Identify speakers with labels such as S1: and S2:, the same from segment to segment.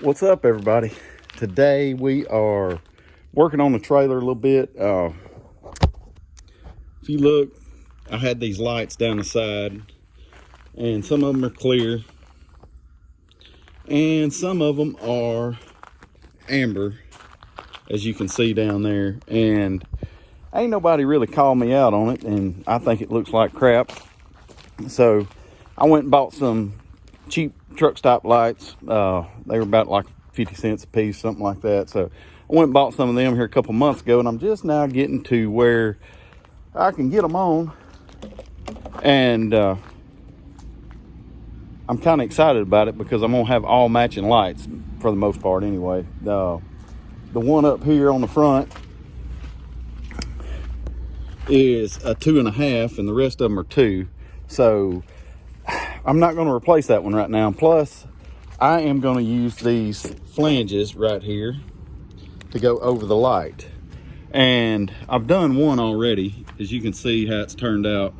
S1: What's up, everybody? Today we are working on the trailer a little bit. If you look, I had these lights down the side, and some of them are clear and some of them are amber, as you can see down there, and ain't nobody really called me out on it, and I think it looks like crap. So I went and bought some cheap truck stop lights. They were about like 50 cents a piece, something like that. So I went and bought some of them here a couple months ago, and I'm just now getting to where I can get them on, and I'm kind of excited about it because I'm gonna have all matching lights for the most part anyway. The one up here on the front is a 2.5, and the rest of them are 2. So I'm not going to replace that one right now. Plus, I am going to use these flanges right here to go over the light. And I've done one already, as you can see how it's turned out.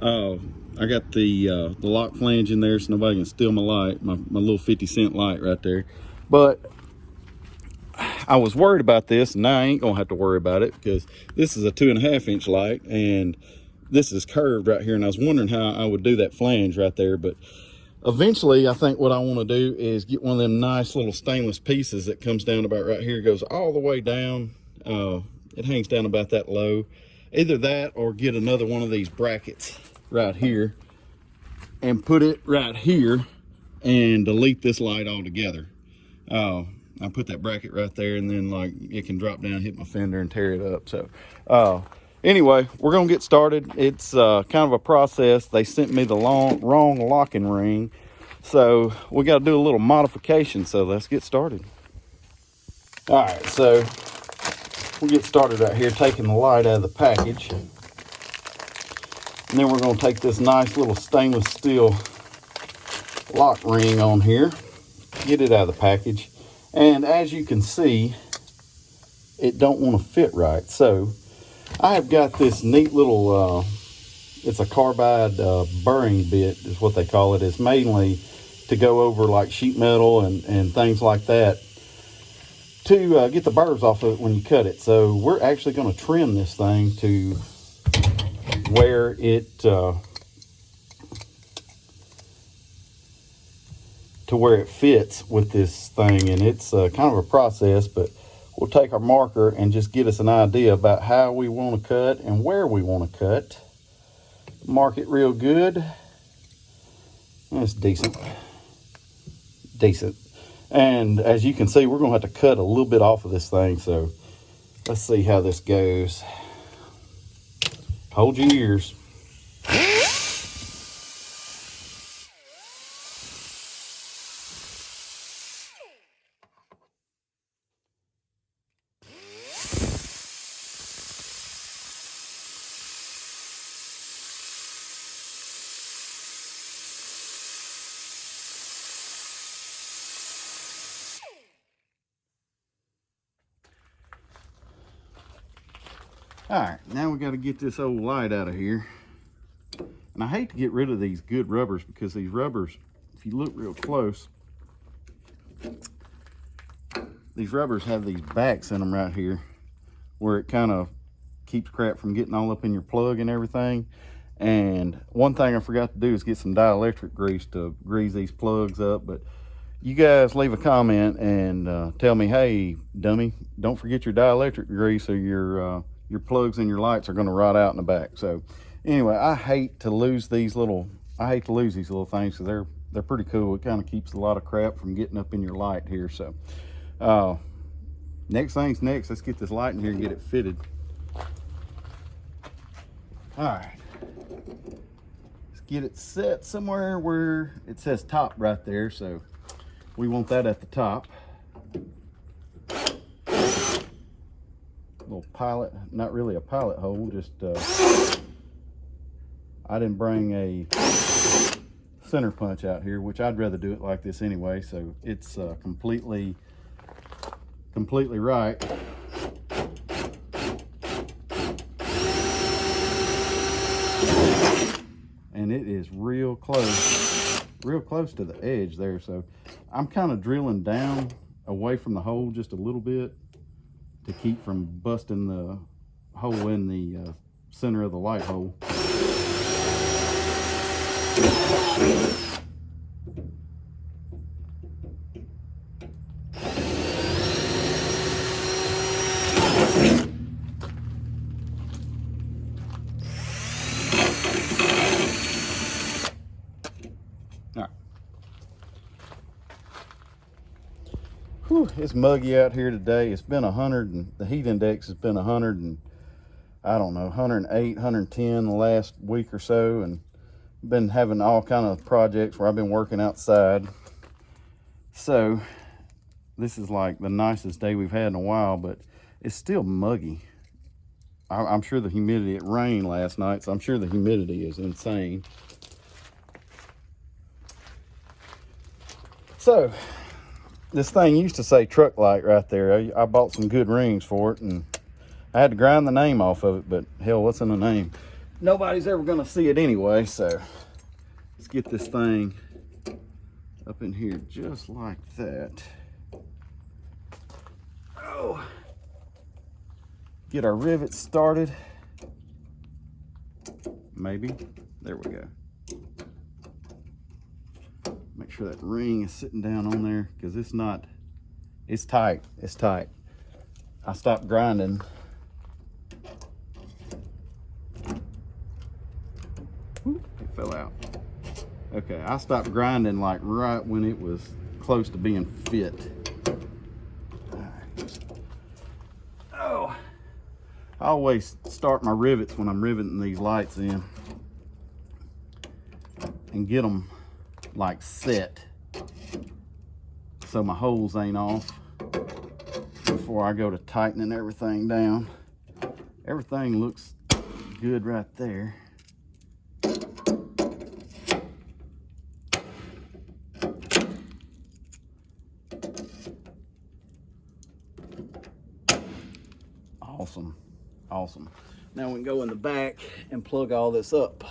S1: I got the lock flange in there so nobody can steal my light, my little 50-cent light right there. But I was worried about this, and now I ain't going to have to worry about it because this is a 2.5-inch light, and this is curved right here, and I was wondering how I would do that flange right there. But eventually I think what I want to do is get one of them nice little stainless pieces that comes down about right here, goes all the way down. It hangs down about that low. Either that or get another one of these brackets right here and put it right here and delete this light altogether. I put that bracket right there, and then like it can drop down, hit my fender, and tear it up. So anyway, we're gonna get started. It's kind of a process. They sent me the wrong locking ring, so we got to do a little modification. So let's get started. All right, so we'll get started right here, taking the light out of the package, and then we're gonna take this nice little stainless steel lock ring on here, get it out of the package. And as you can see, it don't want to fit right. So I have got this neat little, it's a carbide burring bit is what they call it. It's mainly to go over like sheet metal and things like that to get the burrs off of it when you cut it. So we're actually going to trim this thing to where it fits with this thing, and it's kind of a process, but we'll take our marker and just get us an idea about how we want to cut and where we want to cut. Mark it real good. That's decent. And as you can see, we're going to have to cut a little bit off of this thing, so let's see how this goes. Hold your ears. All right, now we got to get this old light out of here. And I hate to get rid of these good rubbers because these rubbers, if you look real close, these rubbers have these backs in them right here where it kind of keeps crap from getting all up in your plug and everything. And one thing I forgot to do is get some dielectric grease to grease these plugs up. But you guys leave a comment and tell me, hey, dummy, don't forget your dielectric grease or your plugs and your lights are going to rot out in the back. So anyway, I hate to lose these little things because they're pretty cool. It kind of keeps a lot of crap from getting up in your light here. So next thing's next. Let's get this light in here and get it fitted. All right, let's get it set somewhere where it says top right there. So we want that at the top. Little pilot, not really a pilot hole, just I didn't bring a center punch out here, which I'd rather do it like this anyway, so it's completely right. And it is real close real close to the edge there. So I'm kind of drilling down away from the hole just a little bit to keep from busting the hole in the center of the light hole. Whew, it's muggy out here today. It's been 100 and the heat index has been 100 and I don't know, 108, 110 the last week or so, and been having all kind of projects where I've been working outside. So this is like the nicest day we've had in a while, but it's still muggy. I'm sure the humidity, it rained last night, so I'm sure the humidity is insane. So this thing used to say truck light right there. I bought some good rings for it, and I had to grind the name off of it, but hell, what's in the name? Nobody's ever gonna see it anyway, so let's get this thing up in here just like that. Oh, get our rivets started. Maybe, there we go. Make sure that ring is sitting down on there, because it's not, it's tight, it's tight. I stopped grinding. Ooh, it fell out. Okay, I stopped grinding like right when it was close to being fit. All right. Oh, I always start my rivets when I'm riveting these lights in and get them like set so my holes ain't off before I go to tightening everything down. Everything looks good right there. Awesome, awesome. Now we can go in the back and plug all this up.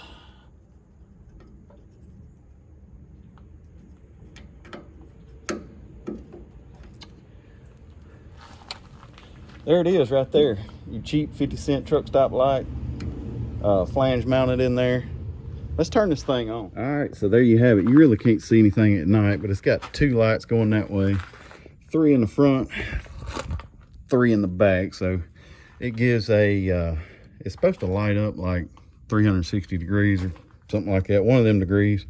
S1: There it is right there. Your cheap 50-cent truck stop light, flange mounted in there. Let's turn this thing on. All right, so there you have it. You really can't see anything at night, but it's got 2 lights going that way, 3 in the front, 3 in the back. So it gives a, it's supposed to light up like 360 degrees or something like that, one of them degrees.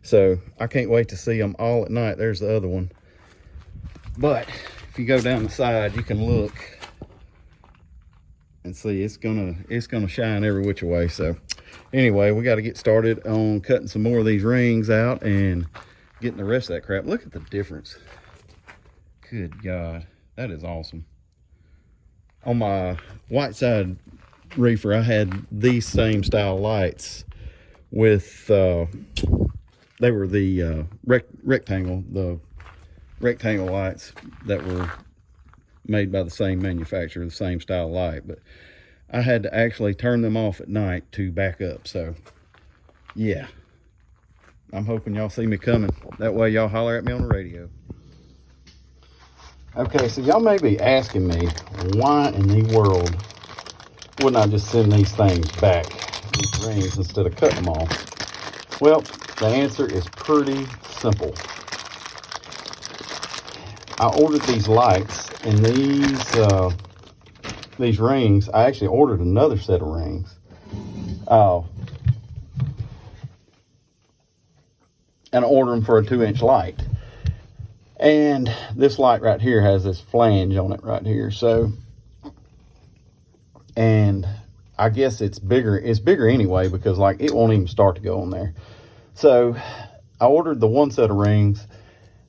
S1: So I can't wait to see them all at night. There's the other one. But if you go down the side, you can look and see it's gonna shine every which way. So anyway, we got to get started on cutting some more of these rings out and getting the rest of that crap. Look at the difference. Good God, that is awesome. On my white side reefer, I had these same style lights with they were the rectangle lights that were made by the same manufacturer, the same style light, but I had to actually turn them off at night to back up. So yeah, I'm hoping y'all see me coming. That way y'all holler at me on the radio. Okay, so y'all may be asking me, why in the world wouldn't I just send these things back, these rings, instead of cutting them off? Well, the answer is pretty simple. I ordered these lights and these rings. I actually ordered another set of rings. And I ordered them for a 2-inch light. And this light right here has this flange on it right here. So, and I guess it's bigger. It's bigger anyway, because like it won't even start to go on there. So I ordered the one set of rings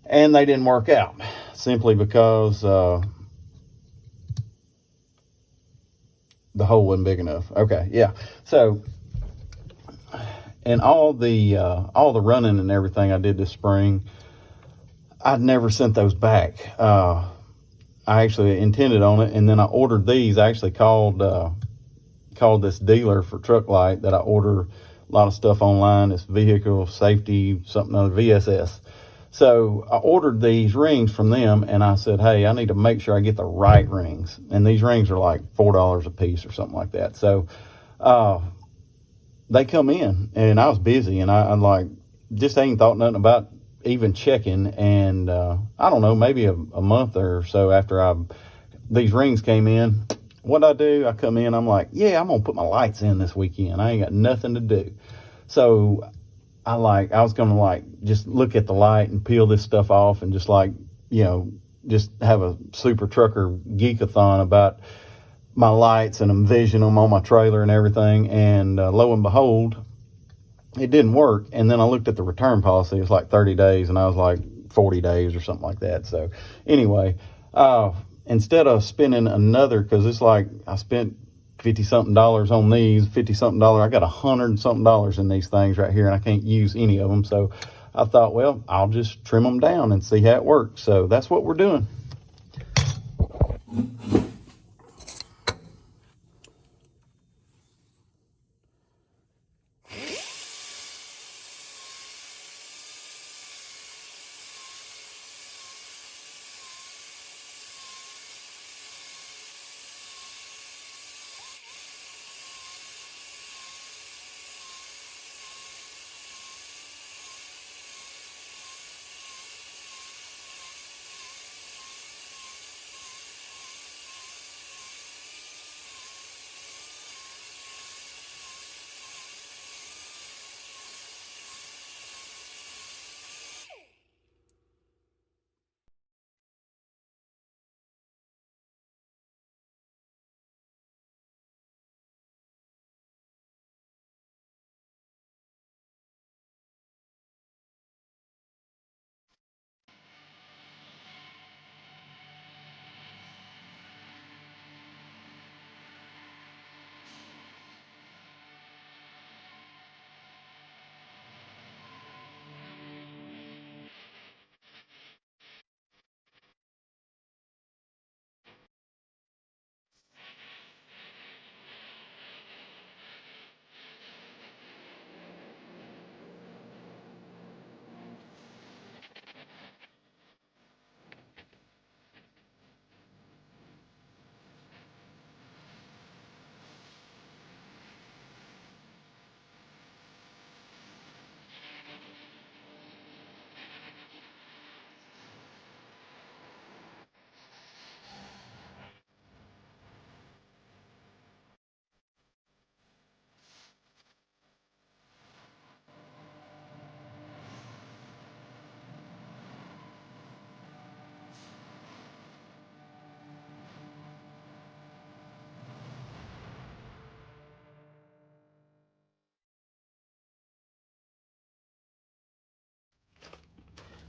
S1: and they didn't work out, simply because the hole wasn't big enough. Okay, yeah. So, and all the running and everything I did this spring, I'd never sent those back. I actually intended on it, and then I ordered these. I actually called this dealer for truck light that I order a lot of stuff online. It's vehicle safety, something other, VSS. So I ordered these rings from them, and I said, hey, I need to make sure I get the right rings. And these rings are like $4 a piece or something like that. So they come in, and I was busy, and I'm like, just ain't thought nothing about even checking. And I don't know, maybe a month or so after these rings came in, what I do, I come in, I'm like, yeah, I'm going to put my lights in this weekend. I ain't got nothing to do. So I was going to just look at the light and peel this stuff off and just just have a super trucker geekathon about my lights and envision them on my trailer and everything. And lo and behold, it didn't work. And then I looked at the return policy. It's like 30 days, and I was like 40 days or something like that. So anyway, instead of spending another, because it's like I spent $50 something on these, $50 something, I got $100 something in these things right here, and I can't use any of them. So I thought, well, I'll just trim them down and see how it works. So that's what we're doing.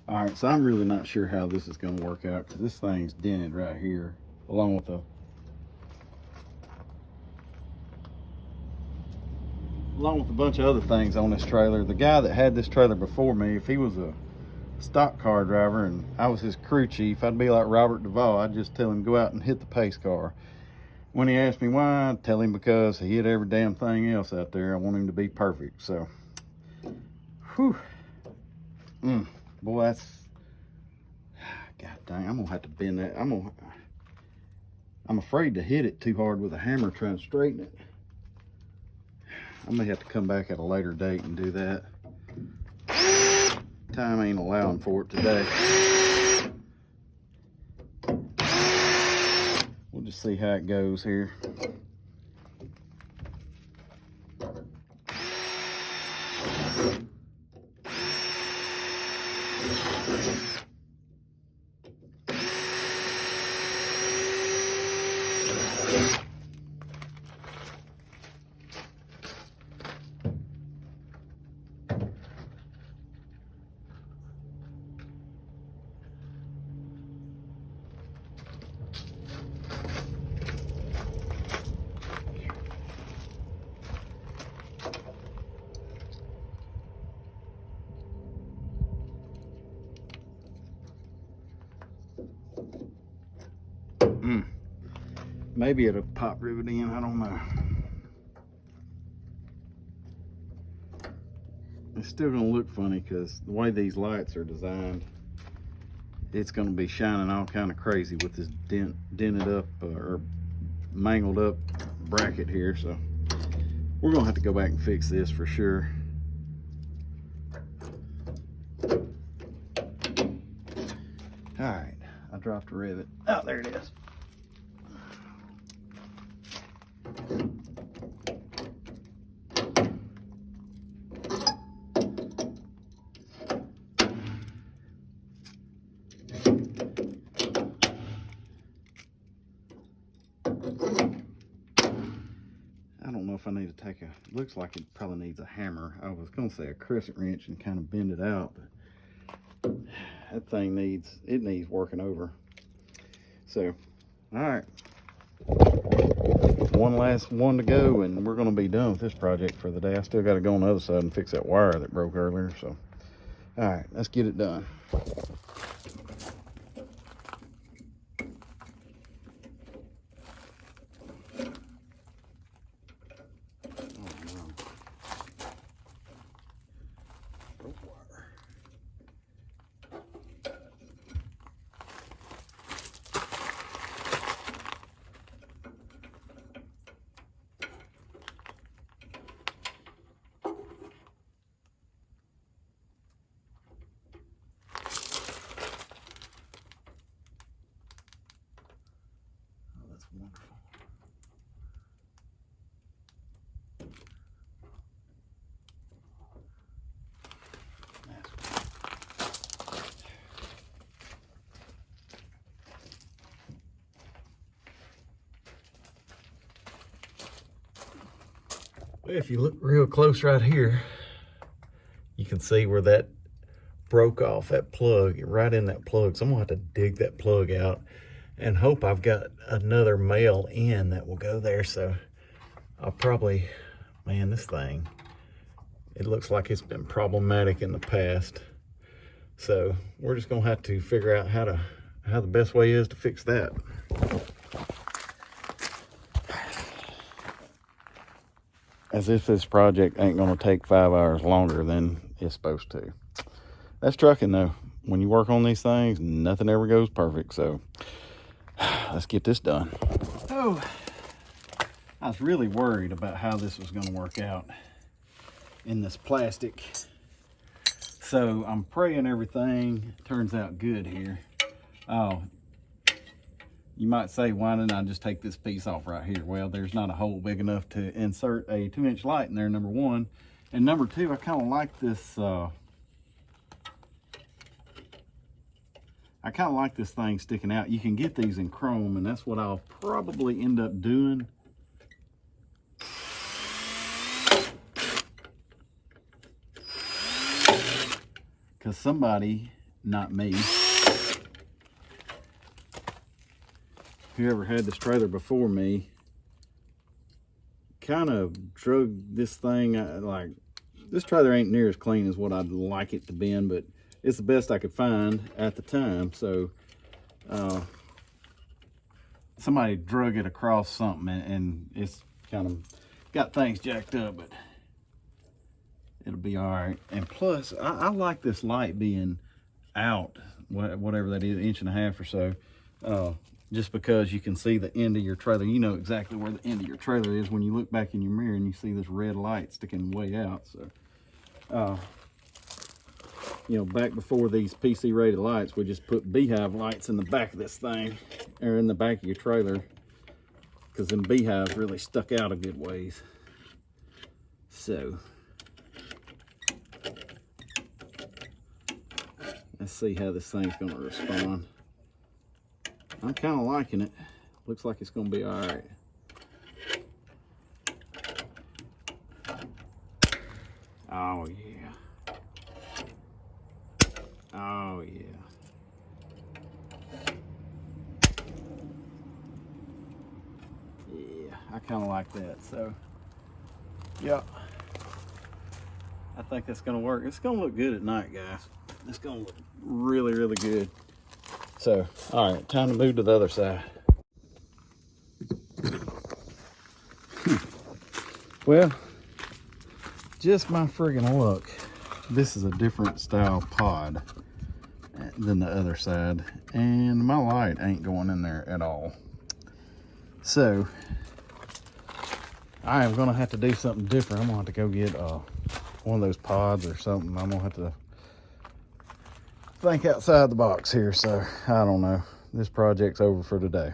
S1: All right, so I'm really not sure how this is going to work out, because this thing's dented right here, along with a bunch of other things on this trailer. The guy that had this trailer before me, if he was a stock car driver and I was his crew chief, I'd be like Robert Duvall. I'd just tell him, go out and hit the pace car. When he asked me why, I'd tell him because he hit every damn thing else out there. I want him to be perfect. So, whew. Boy, that's, god dang, I'm gonna have to bend that. I'm afraid to hit it too hard with a hammer trying to straighten it. I may have to come back at a later date and do that. Time ain't allowing for it today. We'll just see how it goes here. Maybe it'll pop rivet in, I don't know. it's still gonna look funny because the way these lights are designed, it's gonna be shining all kind of crazy with this dented up or mangled up bracket here. So we're gonna have to go back and fix this for sure. All right, I dropped a rivet. Oh, there it is. I don't know if I need to take looks like it probably needs a hammer. I was gonna say a crescent wrench and kind of bend it out, but that thing needs working over. So, all right, one last one to go and we're gonna be done with this project for the day. I still gotta go on the other side and fix that wire that broke earlier. So, all right, let's get it done. Wonderful. Well, if you look real close right here, you can see where that broke off, that plug, right in that plug. So I'm gonna have to dig that plug out and hope I've got another male end that will go there. So I'll probably, man, this thing, it looks like it's been problematic in the past. So we're just gonna have to figure out how the best way is to fix that. As if this project ain't gonna take 5 hours longer than it's supposed to. That's trucking though. When you work on these things, nothing ever goes perfect. So let's get this done. Oh, I was really worried about how this was gonna work out in this plastic. So I'm praying everything turns out good here. Oh, you might say, why didn't I just take this piece off right here? Well, there's not a hole big enough to insert a 2-inch light in there, number one. And number two, I kind of like this, I kind of like this thing sticking out. You can get these in chrome, and that's what I'll probably end up doing. Because somebody, not me, whoever had this trailer before me, kind of drug this thing, like, this trailer ain't near as clean as what I'd like it to be, but it's the best I could find at the time. So somebody drug it across something, and it's kind of got things jacked up, but it'll be all right. And plus, I like this light being out, whatever that is, 1.5 inches or so, just because you can see the end of your trailer. You know exactly where the end of your trailer is when you look back in your mirror and you see this red light sticking way out. So, you know, back before these PC rated lights, we just put beehive lights in the back of this thing, or in the back of your trailer, because them beehives really stuck out a good ways. So let's see how this thing's going to respond. I'm kind of liking it. Looks like it's going to be all right. Oh yeah. Oh yeah. Yeah, I kind of like that. So, yeah, I think that's going to work. It's going to look good at night, guys. It's going to look really, really good. So, all right, time to move to the other side. Well, just my friggin' luck. this is a different style pod than the other side, and my light ain't going in there at all. So I am gonna have to do something different. I'm gonna have to go get one of those pods or something. I'm gonna have to think outside the box here. So I don't know, this project's over for today.